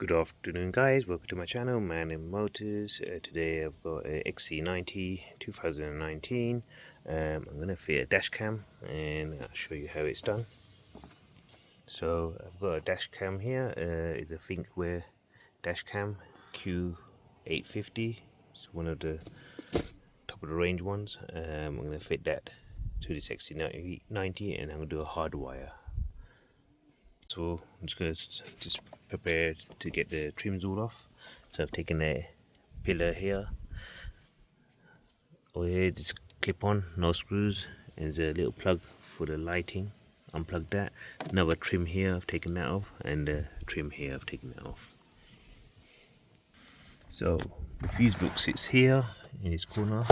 Good afternoon guys, welcome to my channel, Man&Motors. Today I've got a XC90 2019. I'm going to fit a dash cam and I'll show you how it's done. So I've got a dash cam here, it's a Thinkware dash cam Q850. It's one of the top of the range ones. I'm going to fit that to this XC90 and I'm going to do a hard wire. So I'm just going to prepare to get the trims all off. So I've taken a pillar here, over here, just clip on, no screws, and there's a little plug for the lighting. Unplug that. Another trim here, I've taken that off, and a trim here, I've taken that off. So the fuse book sits here in this corner,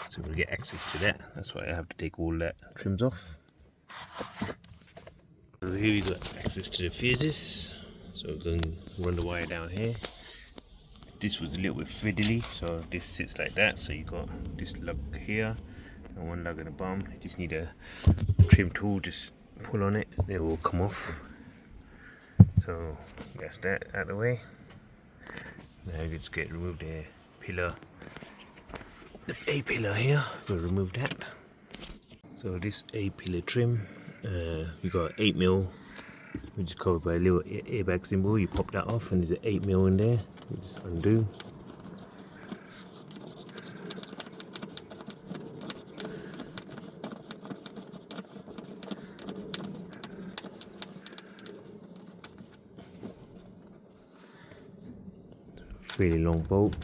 so we'll get access to that. That's why I have to take all that trims off. So here we got access to the fuses, so we're going to run the wire down here. This was a little bit fiddly, so this sits like that. So you got this lug here and one lug at the bottom. You just need a trim tool, just pull on it, it will come off. So that's that out of the way. Now you just get remove the pillar, the A pillar here, we'll remove that. So this A pillar trim, we got 8mm, which is covered by a little airbag symbol. You pop that off and there's an 8mm in there. You just undo. Fairly long bolt.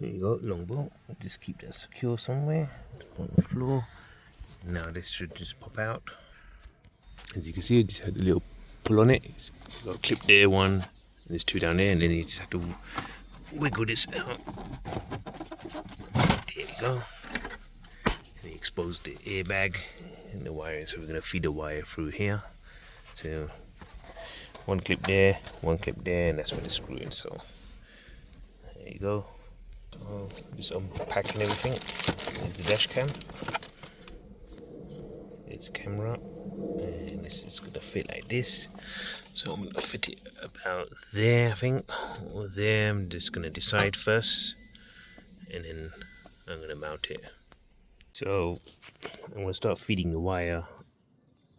There you go, long bolt. Just keep that secure somewhere on the floor. Now this should just pop out. As you can see, I just had a little pull on it. You've got a clip there, one, and there's two down there, and then you just have to wiggle this out. There you go. And you expose the airbag and the wiring. So we're going to feed the wire through here. So one clip there, and that's where the screw in. So there you go. So just unpacking everything. There's the dash cam. It's a camera, and this is gonna fit like this. So I'm gonna fit it about there, I think, or there. I'm just gonna decide first, and then I'm gonna mount it. So I'm gonna start feeding the wire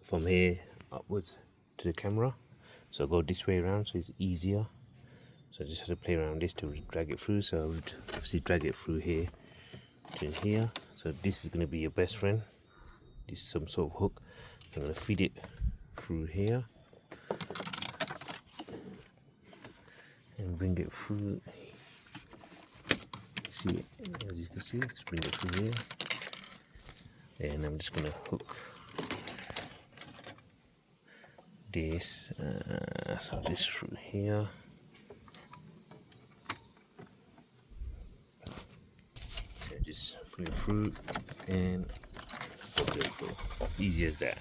from here upwards to the camera. So I'll go this way around, so it's easier. So I just have to play around this to drag it through. So I would obviously drag it through here to here. So this is going to be your best friend. This is some sort of hook. I'm going to feed it through here and bring it through. See, as you can see, just bring it through here. And I'm just going to hook this, so this through here. Just put it through and okay, cool. Easy as that.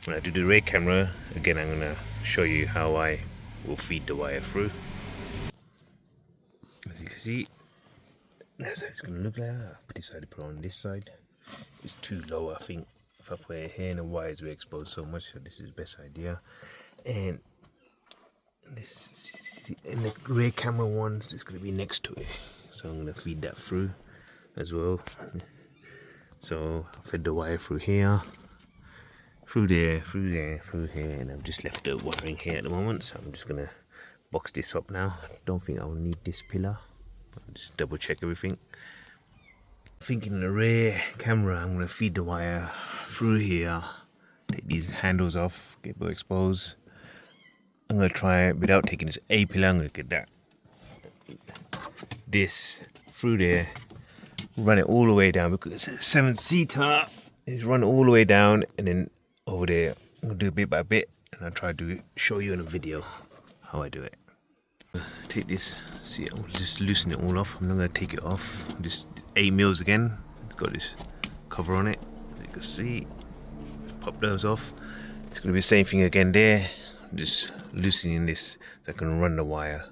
When I do the rear camera, again I'm gonna show you how I will feed the wire through. As you can see, that's how it's gonna look like. I decided to put it on this side. It's too low, I think. If I put it here and the wires will expose so much, so this is the best idea. And this in the rear camera ones, it's gonna be next to it. So I'm gonna feed that through as well. So I fed the wire through here, through there, through there, through here, and I've just left the wiring here at the moment. So I'm just gonna box this up now. Don't think I'll need this pillar. I'll just double check everything. Thinking the rear camera, I'm gonna feed the wire through here, take these handles off, get both exposed. I'm gonna try it without taking this A pillar. I'm gonna get that this through there, run it all the way down because it's a 7-seater. Is run it all the way down, and then over there I'm gonna do it bit by bit, and I'll try to show you in a video how I do it. Take this, see, I'll just loosen it all off. I'm not gonna take it off. Just 8mm again. It's got this cover on it, as you can see. Pop those off. It's gonna be the same thing again there. I'm just loosening this so I can run the wire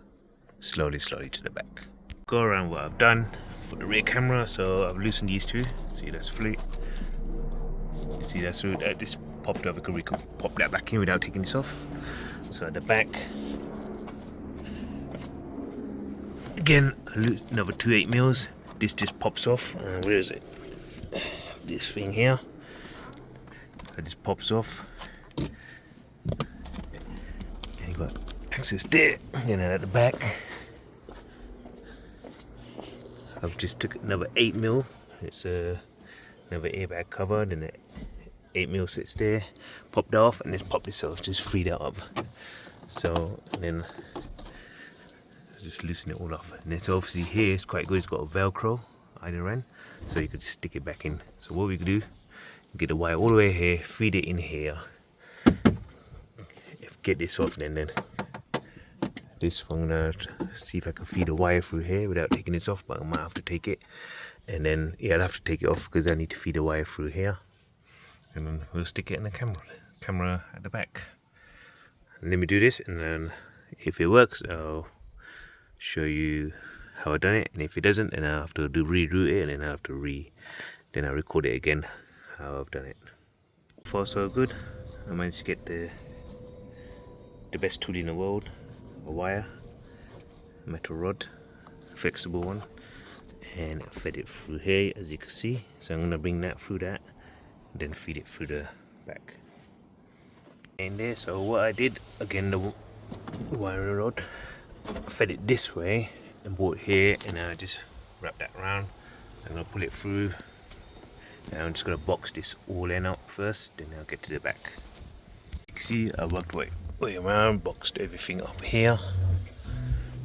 slowly to the back. Go around what I've done for the rear camera. So I've loosened these two. See, that's free. You see, that's through. This popped over, we could pop that back in without taking this off. So at the back, again, another 2 8mm. This just pops off. Where is it? This thing here. So this pops off. And you got access there. And then at the back, I've just took another 8mm. It's another airbag cover. Then the 8mm sits there. Popped off, and just pop this off. Just free that up. So and then just loosen it all off. And it's obviously here, it's quite good, it's got a velcro either end, so you could just stick it back in. So what we could do, get the wire all the way here, feed it in here, get this off, and then this I'm gonna see if I can feed the wire through here without taking this off, but I might have to take it, and then yeah, I'll have to take it off because I need to feed the wire through here, and then we'll stick it in the camera at the back. And let me do this, and then if it works, I'll show you how I done it, and if it doesn't, then I have to reroute it, and then I have to then I record it again how I've done it. Far so good. I managed to get the best tool in the world, a wire, metal rod, flexible one, and I fed it through here as you can see. So I'm gonna bring that through that, and then feed it through the back. And there, so what I did, again, the wire rod, fed it this way and brought it here, and I just wrap that around. So I'm going to pull it through. Now I'm just going to box this all in up first, then I'll get to the back. You can see I worked way around, boxed everything up here.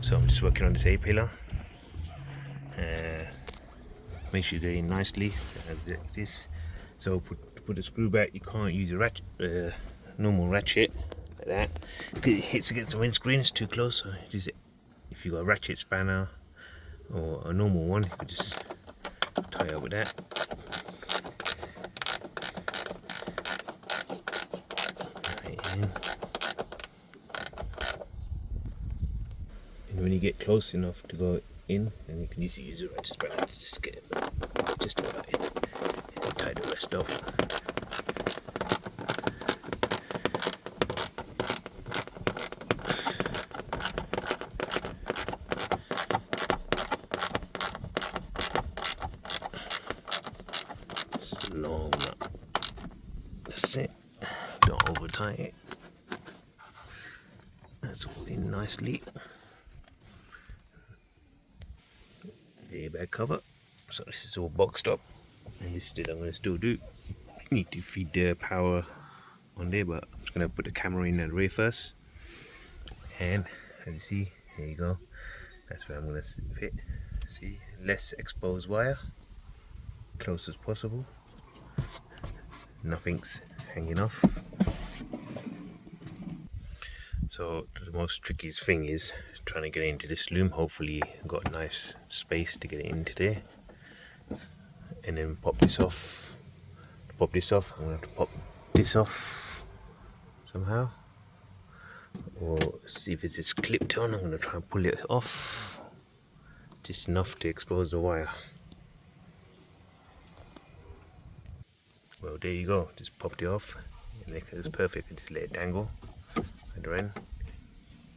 So I'm just working on this A-pillar. Make sure you get in nicely like this. So put the screw back. You can't use a ratchet, normal ratchet like that, because it hits against the windscreen, it's too close. So just, if you got a ratchet spanner or a normal one, you could just tie up with that. Right in. And when you get close enough to go in, then you can usually use a ratchet spanner to just get it just about in and tie the rest off. Long nut. That's it. Don't over tight it. That's all in nicely. The airbag cover. So this is all boxed up, and this is what I'm going to still do. Need to feed the power on there, but I'm just going to put the camera in the rear first. And as you see, there you go. That's where I'm going to fit. See, less exposed wire, close as possible. Nothing's hanging off. So the most trickiest thing is trying to get it into this loom. Hopefully I've got a nice space to get it into there, and then pop this off. To pop this off, I'm going to have to pop this off somehow, or see if it's just clipped on. I'm going to try and pull it off just enough to expose the wire. Well, there you go, just popped it off, and it's perfect. I just let it dangle at the end.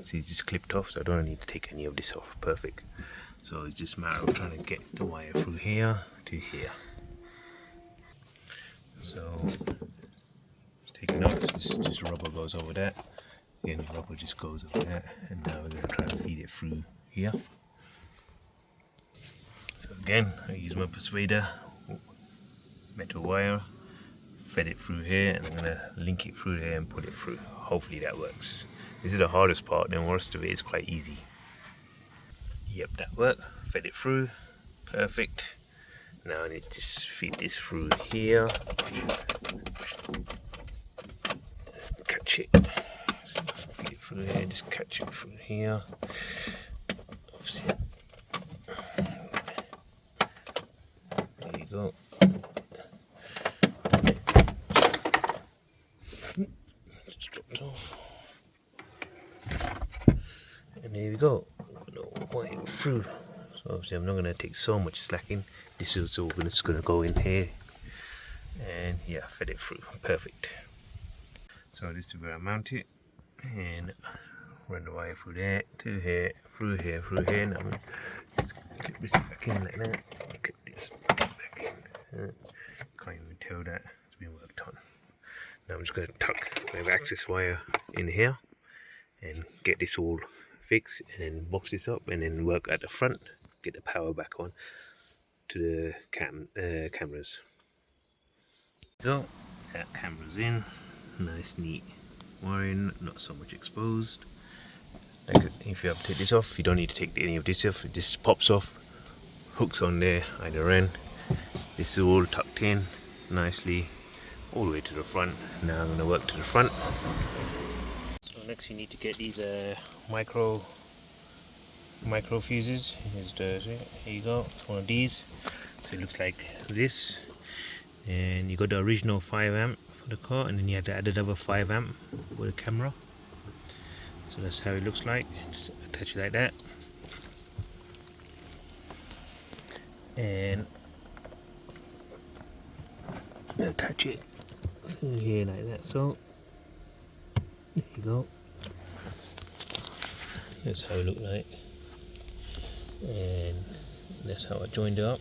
See, it's just clipped off, so I don't need to take any of this off. Perfect. So it's just a matter of trying to get the wire through here to here. So taking off, just rubber goes over that. Again, rubber just goes over that, and now we're going to try to feed it through here. So again, I use my persuader, metal wire, fed it through here, and I'm going to link it through here and put it through. Hopefully that works. This is the hardest part, then the rest of it is quite easy. Yep, that worked. Fed it through. Perfect. Now I need to just feed this through here. Just catch it. So feed it through here, just catch it through here. Obviously. There you go. Just dropped off. And there we go. Wire through. So obviously I'm not going to take so much slacking. This is all just going to go in here, and yeah, fed it through. Perfect. So this is where I mount it, and run the wire through there, to here, through here, through here. Now just clip this back in like that, clip this back in. Can't even tell that it's been worked on. Now I'm just going to tuck my access wire in here and get this all fixed, and then box this up, and then work at the front, get the power back on to the cameras. So that camera's in, nice neat wiring, not so much exposed. Like if you have to take this off, you don't need to take any of this off, it just pops off, hooks on there either end. This is all tucked in nicely all the way to the front. Now I'm going to work to the front. So next you need to get these micro fuses. Here you go, it's one of these. So it looks like this, and you got the original 5 amp for the car, and then you have to add another 5 amp with a camera. So that's how it looks like. Just attach it like that, and attach it through here like that. So there you go, that's how it looks like, and that's how I joined it up.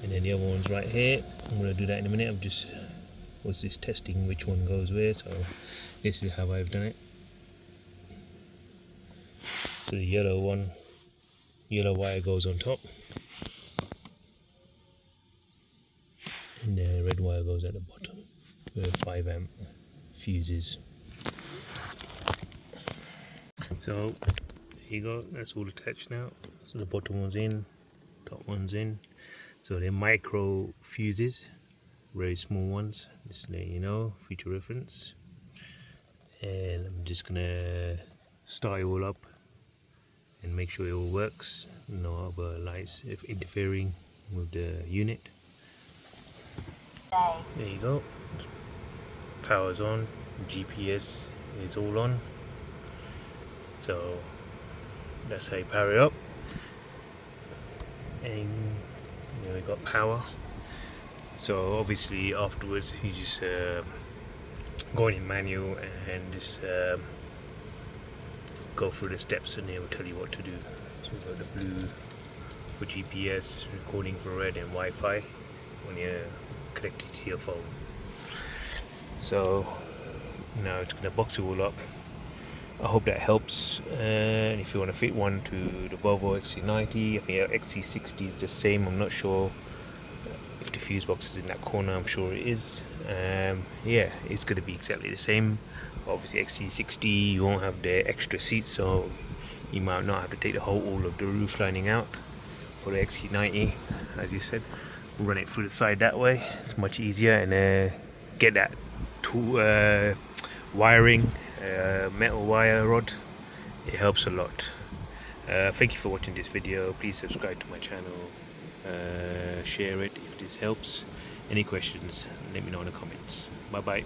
And then the other one's right here. I'm going to do that in a minute. I'm just testing which one goes where. So this is how I've done it. So the yellow wire goes on top, and the red wire goes at the bottom with 5 amp fuses. So there you go, that's all attached now. So the bottom one's in, top one's in. So they're micro fuses, very small ones, just letting you know, future reference. And I'm just gonna start it all up and make sure it all works, no other lights if interfering with the unit. There you go, power's on, GPS is all on. So that's how you power it up, and we got power. So obviously afterwards you just go in manual and just go through the steps, and they will tell you what to do. So we've got the blue for GPS, recording for red, and Wi-Fi when you're connected to your phone. So now it's going to box it all up. I hope that helps. And if you want to fit one to the Volvo xc90, I think xc60 is the same. I'm not sure if the fuse box is in that corner. I'm sure it is. Yeah, it's going to be exactly the same. Obviously xc60 you won't have the extra seats, so you might not have to take all of the roof lining out. For the xc90, as you said, we'll run it through the side that way. It's much easier, and get that wiring, metal wire rod. It helps a lot. Thank you for watching this video. Please subscribe to my channel, share it if this helps. Any questions, let me know in the comments. Bye bye.